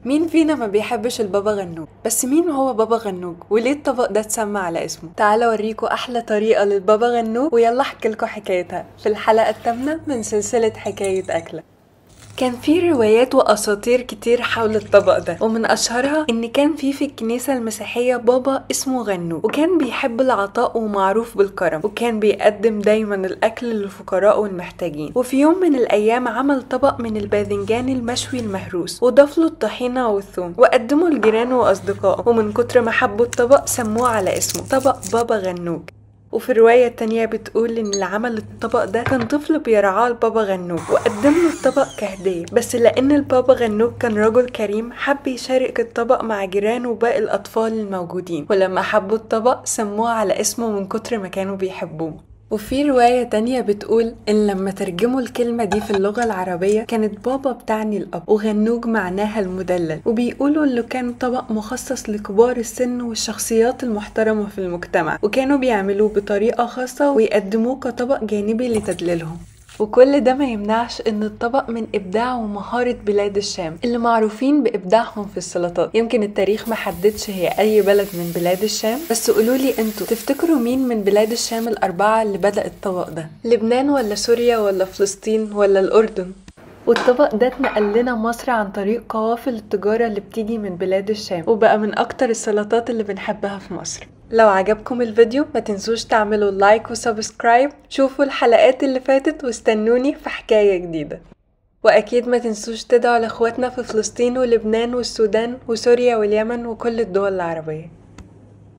مين فينا ما بيحبش البابا غنوج؟ بس مين هو بابا غنوج وليه الطبق ده اتسمى على اسمه؟ تعالوا اوريكم احلى طريقة للبابا غنوج ويلا احكي لكم حكايتها في الحلقة الثامنة من سلسلة حكاية أكلة. كان في روايات واساطير كتير حول الطبق ده، ومن اشهرها ان كان في الكنيسة المسيحية بابا اسمه غنوج، وكان بيحب العطاء ومعروف بالكرم، وكان بيقدم دايما الاكل للفقراء والمحتاجين. وفي يوم من الايام عمل طبق من الباذنجان المشوي المهروس وضاف له الطحينة والثوم وقدمه لجيرانه واصدقائه، ومن كتر ما حبوا الطبق سموه على اسمه طبق بابا غنوج. وفي الرواية التانية بتقول إن اللي عمل الطبق ده كان طفل بيرعاه البابا غنوج وقدم له الطبق كهدية، بس لأن البابا غنوج كان رجل كريم حب يشارك الطبق مع جيرانه وباقي الأطفال الموجودين، ولما حبوا الطبق سموه على اسمه من كتر ما كانوا بيحبوه. وفي رواية تانية بتقول إن لما ترجموا الكلمة دي في اللغة العربية كانت بابا بتعني الأب وغنوج معناها المدلل، وبيقولوا إنه كان طبق مخصص لكبار السن والشخصيات المحترمة في المجتمع، وكانوا بيعملوه بطريقة خاصة ويقدموه كطبق جانبي لتدليلهم. وكل ده ما يمنعش ان الطبق من ابداع ومهارة بلاد الشام اللي معروفين بابداعهم في السلطات. يمكن التاريخ ما حددش هي اي بلد من بلاد الشام، بس قولولي انتوا تفتكروا مين من بلاد الشام الاربعة اللي بدأ الطبق ده؟ لبنان ولا سوريا ولا فلسطين ولا الاردن؟ والطبق ده اتنقل لنا مصر عن طريق قوافل التجارة اللي بتيجي من بلاد الشام، وبقى من اكتر السلطات اللي بنحبها في مصر. لو عجبكم الفيديو ما تنسوش تعملوا لايك وسبسكرايب، شوفوا الحلقات اللي فاتت واستنوني في حكاية جديدة. واكيد ما تنسوش تدعوا لاخواتنا في فلسطين ولبنان والسودان وسوريا واليمن وكل الدول العربية.